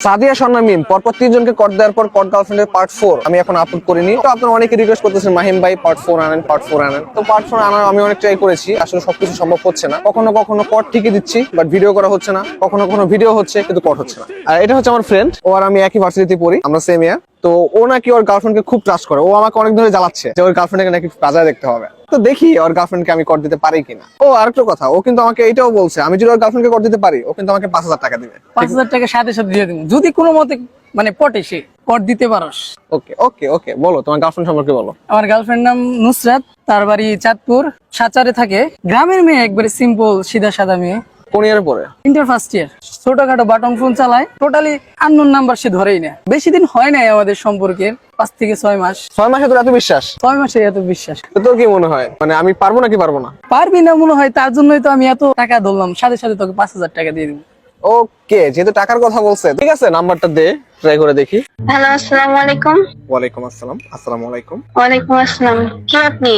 সাদিয়া স্বর্ণা মিম পরপর 3 জনকে কট দেওয়ার পর কট গার্লফ্রেন্ডের পার্ট 4 আমি এখন আপলোড করিনি। তো আপনারা অনেকে রিকোয়েস্ট করতেছেন মাহিম ভাই পার্ট 4 আনেন, পার্ট 4 আনেন। তো পার্ট 4 আনার আমি অনেক ট্রাই করেছি, আসলে সবকিছু সম্ভব হচ্ছে না। কখনো কখনো কট ঠিকই দিচ্ছি বাট ভিডিও করা হচ্ছে না, কখনো কখনো ভিডিও হচ্ছে কিন্তু কট হচ্ছে না। আর এটা হচ্ছে আমার ফ্রেন্ড, ও আর আমি একই ভার্সিটিতে পড়ি, আমরা সেম ইয়ার। তো ও নাকি ওর গার্লফ্রেন্ডকে খুব ট্রাস্ট করে, ও আমাকে অনেক ধরে জ্বালাচ্ছে যে ওর গার্লফ্রেন্ডকে নাকি বাজায় দেখতে হবে। তো দেখি ওর গার্লফ্রেন্ডকে আমি কর দিতে পারি কিনা। ও আরেকটা কথা, ও কিন্তু আমাকে এটাও বলছে আমি যদি ওর গার্লফ্রেন্ডকে কর দিতে পারি ও কিন্তু আমাকে 5,000 টাকা দিবে। 5,000 টাকা সাথে সাথে দিয়ে দেবো যদি কোনো মতে মানে পটে সে কর দিতে পারস। ওকে ওকে ওকে, বলো তোমার গার্লফ্রেন্ড সম্পর্কে বলো। আমার গার্লফ্রেন্ড নাম নুসরাত, তার বাড়ি চাঁদপুর, সাচারে থাকে। গ্রামের মেয়ে, একবারে সিম্পল সিধা সাদা মেয়ে। কোন ইয়ারে পড়ে? Inter first year. ছোটখাটো বাটন ফোন চালায়, টোটালি আননোন নাম্বার সে ধরেই না। বেশি দিন হয় নাই আমাদের সম্পর্কের, 5 থেকে 6 মাস। 6 মাসে তোর এত বিশ্বাস? 6 মাসে এত বিশ্বাস? তো তোর কি মনে হয় মানে আমি পারবো নাকি পারবো না? পারবি না মনে হয়, তার জন্যই তো আমি এত টাকা ধরলাম, সাথে সাথে তোকে 5,000 টাকা দিয়ে দিব। ওকে, যেহেতু টাকার কথা বলছে ঠিক আছে, নাম্বারটা দে, ট্রাই করে দেখি। হ্যালো, আসসালামু আলাইকুম। ওয়ালাইকুম আসসালাম। আসসালামু আলাইকুম। ওয়ালাইকুম আসসালাম। কে আপনি?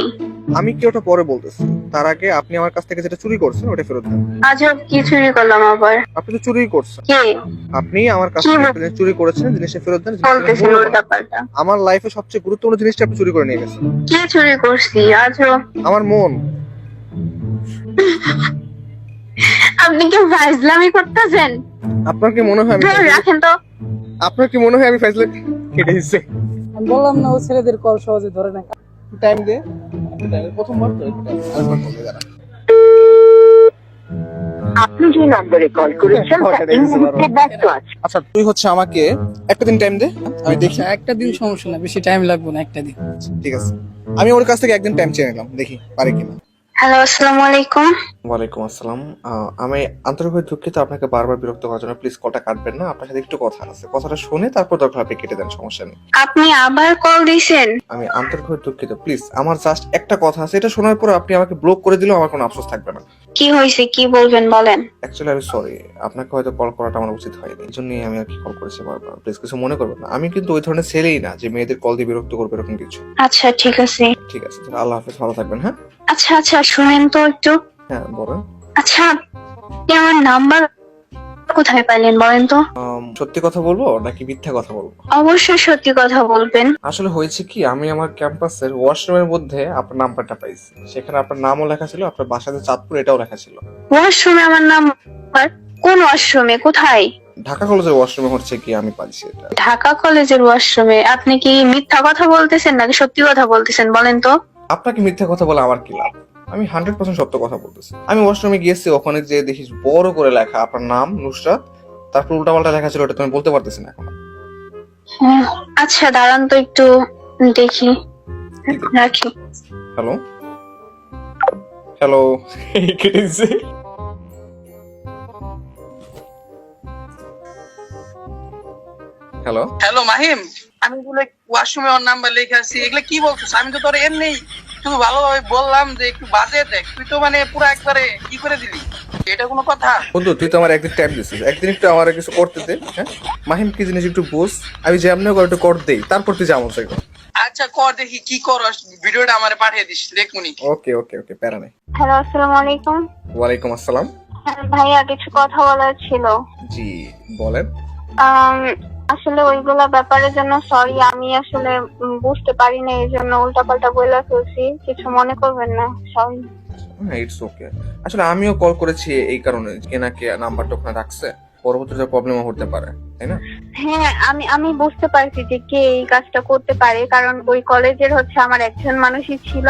আমি কি ওটা পরে বলতেছি, তার আগে আপনি আমার কাছ থেকে যেটা চুরি করছেন ওটা ফেরত দেন। আজব, কি চুরি করলাম আবার? আপনি তো চুরি করছেন, কে আপনি আমার কাছ থেকে একটা জিনিস চুরি করেছেন, জিনিসটা ফেরত দেন। বলতেছেন উল্টাপাল্টা? আমার লাইফে সবচেয়ে গুরুত্বপূর্ণ জিনিসটা আপনি চুরি করে নিয়ে গেছেন। কি চুরি করছি? আজব, আমার মন। আপনি কি ফাজলামি করতেছেন? আপনার কি মনে হয় রাখেন তো। আপনার কি মনে হয় আমি ফাইজলে কেটে দিচ্ছি? আমি বললাম না, ও ছেলেদের কল সহজে ধরে না। টাইম দে, প্রথমবার তো আরেকবার বলবে দাঁড়া। আপনি যে নম্বরে কল করেছেন তা এই মুহূর্তে ব্যস্ত আছে। আচ্ছা তুই হচ্ছে আমাকে একটা দিন টাইম দে, আমি দেখি। আচ্ছা, একটা দিন সমস্যা না, বেশি টাইম লাগবে না, একটা দিন। ঠিক আছে, আমি ওর কাছ থেকে একদিন টাইম চেয়ে নিলাম, দেখি পারে কিনা। হ্যালো, আসসালামু আলাইকুম। ওয়ালাইকুম আসসালাম। আমি আন্তরিকভাবে দুঃখিত আপনাকে বারবার বিরক্ত করার জন্য, প্লিজ কলটা কাটবেন না। আপনার সাথে একটু কথা আছে, কথাটা শুনে তারপর দরকার আপনি কেটে দেন, সমস্যা নেই। আপনি আবার কল দিয়েছেন? আমি আন্তরিকভাবে দুঃখিত, প্লিজ আমার জাস্ট একটা কথা আছে, এটা শোনার পর আপনি আমাকে ব্লক করে দিলেও আমার কোনো আফসোস থাকবে না। কি হয়েছে, কি বলবেন বলেন। অ্যাকচুয়ালি আমি সরি, আপনাকে হয়তো কল করাটা আমার উচিত হয়নি, এই জন্যই আমি আর কি কল করেছি বারবার। প্লিজ কিছু মনে করবেন না, আমি কিন্তু ওই ধরনের ছেলেই না যে মেয়েদের কল দিয়ে বিরক্ত করবে এরকম কিছু। আচ্ছা ঠিক আছে। ঠিক আছে, আল্লাহ হাফেজ, ভালো থাকবেন। হ্যাঁ আচ্ছা আচ্ছা, শুনেন তো একটু। হ্যাঁ বলেন। আচ্ছা, আপনি আমার নাম্বার কোথায় পাইলেন বলেন তো? সত্যি কথা বলবো নাকি মিথ্যা কথা বলবো? অবশ্যই সত্যি কথা বলবেন। আসলে হয়েছে কি, আমি আমার ক্যাম্পাসের ওয়াশরুমের মধ্যে আপনার নাম্বারটা পাইছি, সেখানে আপনার নামও লেখা ছিল, আপনার বাসাতে চাঁদপুর এটাও লেখা ছিল। ওয়াশরুমে আমার নাম্বার? কোন ওয়াশরুমে, কোথায়? ঢাকা কলেজের ওয়াশরুমে হচ্ছে কি আমি পাইছি এটা। ঢাকা কলেজের ওয়াশরুমে? আপনি কি মিথ্যা কথা বলতেছেন নাকি সত্যি কথা বলতেছেন বলেন তো? আপনাকে মিথ্যা কথা বলে আমার কি লাভ? আমি 100% সত্য কথা বলতেছি। আমি ওয়াশরুমে গিয়েছি, ওখানে যে দেখি বড় করে লেখা আপনার নাম নুসরাত, তারপর উল্টাপাল্টা লেখা ছিল, ওটা তুমি বলতে পারতেছি না এখন। হ্যাঁ, আচ্ছা দাঁড়ান তো একটু দেখি, রাখি। হ্যালো হ্যালো, কেটেছে। হ্যালো হ্যালো মাহিম, আমি বলে ওয়াশরুমে ওর নাম্বার লেখা আছে, এগুলো কি বলছিস? আমি তো তোর এমনি শুধু ভালোভাবে বললাম যে একটু বাজে দেখ, তুই তো মানে পুরো একবারে কি করে দিলি, এটা কোনো কথা? বন্ধু তুই তো আমার একদিন টাইম দিছিস, একদিন একটু আমার কিছু করতে দে। হ্যাঁ মাহিম কি জিনিস একটু বুঝ, আমি যেমন করে একটু কর দেই, তারপর তুই যেমন চাইবো। আচ্ছা কর দেখি কি করস, ভিডিওটা আমারে পাঠিয়ে দিস দেখুনি। ওকে ওকে ওকে, প্যারা নেই। হ্যালো, আসসালামু আলাইকুম। ওয়ালাইকুম আসসালাম। হ্যাঁ ভাইয়া, কিছু কথা বলার ছিল। জি বলেন। আম, আসলে ওইগুলা ব্যাপারের জন্য সরি, আমি আসলে বুঝতে পারি না, এই জন্য উল্টাপাল্টা বলে ফেলছি, কিছু মনে করবেন না, সরি। হ্যাঁ ইটস ওকে। আসলে আমিও কল করেছি এই কারণে, কে না কে নাম্বারটা ওখানে রাখছে, পরবর্তীতে প্রবলেমও হতে পারে, তাই না? হ্যাঁ, আমি বুঝতে পারছি যে কে এই কাজটা করতে পারে, কারণ ওই কলেজের হচ্ছে আমার একজন মানুষই ছিল,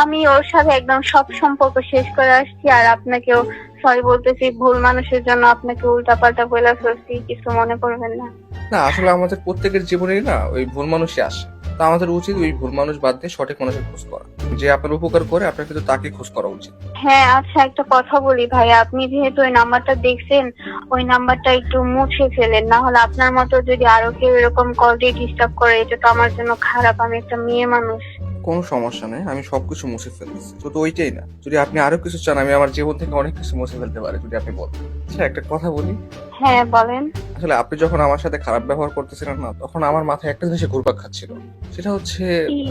আমি ওর সাথে একদম সব সম্পর্ক শেষ করে আসছি, আর আপনাকেও সরি বলতেছি, ভুল মানুষের জন্য আপনাকে উল্টাপাল্টা বলে ফেলছি, কিছু মনে করবেন না। না আসলে আমাদের প্রত্যেকের জীবনেই না ওই ভুল মানুষই আসে, তো আমাদের উচিত ওই ভুল মানুষ বাদ দিয়ে সঠিক মানুষের খোঁজ করা, যে আপনার উপকার করে আপনার কিন্তু তাকে খোঁজ করা উচিত। হ্যাঁ আচ্ছা, একটা কথা বলি ভাইয়া, আপনি যেহেতু ওই নাম্বারটা দেখছেন, ওই নাম্বারটা একটু মুছে ফেলেন, না হলে আপনার মতো যদি আরো কেউ এরকম কল দিয়ে ডিস্টার্ব করে, এটা তো আমার জন্য খারাপ, আমি একটা মেয়ে মানুষ। কোনো সমস্যা নেই, আমি সবকিছু মুছে ফেলতেছি, শুধু ওইটাই না, যদি আপনি আরো কিছু চান আমি আমার জীবন থেকে অনেক কিছু মুছে ফেলতে পারি যদি আপনি বলেন। আচ্ছা একটা কথা বলি, হ্যাঁ বলেন। আসলে আপনি যখন আমার সাথে খারাপ ব্যবহার করতেছিলেন না, তখন আমার মাথায় একটা জিনিস ঘুরপাক খাচ্ছিল, সেটা হচ্ছে কি?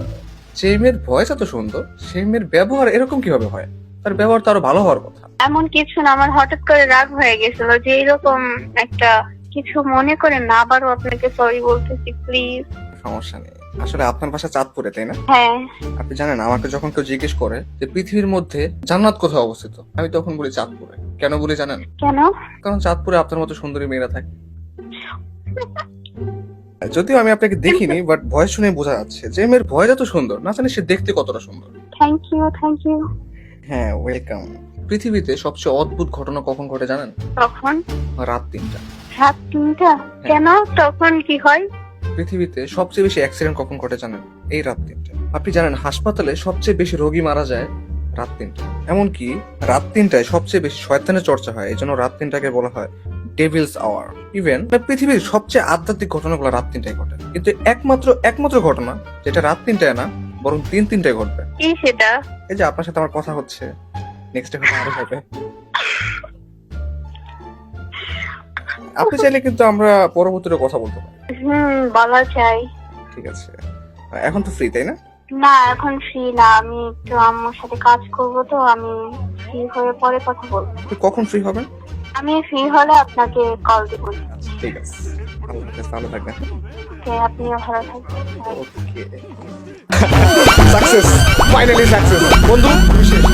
যে মেয়ের ভয়েস এত সুন্দর সেই মেয়ের ব্যবহার এরকম কিভাবে হয়? তার ব্যবহার তো আরো ভালো হওয়ার কথা। এমন কিছু না, আমার হঠাৎ করে রাগ হয়ে গেছিল যে এরকম একটা কিছু মনে করেন না, আবারও আপনাকে সরি বলতেছি প্লিজ। সমস্যা নেই, আসলে আপনার বাসা চাঁদপুরে তাই না? হ্যাঁ। আপনি জানেন আমাকে যখন কেউ জিজ্ঞেস করে যে পৃথিবীর মধ্যে জান্নাত কোথায় অবস্থিত, আমি তখন বলি চাঁদপুরে। কেন বলি জানেন? কেন? কারণ চাঁদপুরে আপনার মতো সুন্দরী মেয়েরা থাকে। যদিও আমি আপনাকে দেখিনি, বাট ভয়েস শুনে বোঝা যাচ্ছে যে মেয়ের ভয়েস এত সুন্দর, না জানি সে দেখতে কতটা সুন্দর। Thank you, thank you. হ্যাঁ, ওয়েলকাম। পৃথিবীতে সবচেয়ে অদ্ভুত ঘটনা কখন ঘটে জানেন? তখন রাত 3টা। রাত 3টা? কেন, তখন কি হয়? পৃথিবীতে সবচেয়ে বেশি অ্যাক্সিডেন্ট কখন ঘটে জানেন? এই রাত 3টা। আপনি জানেন হাসপাতালে সবচেয়ে বেশি রোগী মারা যায় রাত 3টা। এমনকি রাত 3টায় সবচেয়ে বেশি শয়তানের চর্চা হয়, এই জন্য রাত 3টাকে বলা হয় ডেভিলস আওয়ার। ইভেন পৃথিবীর সবচেয়ে আধ্যাত্মিক ঘটনাগুলো রাত 3টায় ঘটে, কিন্তু একমাত্র ঘটনা যেটা রাত 3টায় না বরং 3টায় ঘটবে। কি সেটা? এই যে আপনার সাথে আমার কথা হচ্ছে, নেক্সট ডে আরো হবে। আপনি চাইলে কিন্তু আমরা পরবর্তীতে কথা বলতে পারি। বলা যায়। ঠিক আছে, এখন তো ফ্রি তাই না? না, এখন ফ্রি না, আমি একটু আম্মুর সাথে কাজ করব, তো আমি ফ্রি হয়ে পরে কথা বলবো। আপনি কখন ফ্রি হবেন? আমি ফ্রি হলে আপনাকে কল দিব। ঠিক আছে, আল্লাহ হাফেজ, ভালো থাকবেন। ওকে, আপনিও ভালো থাকবেন। ওকে, সাকসেস, ফাইনালি সাকসেস বন্ধু, তুমি শেষ।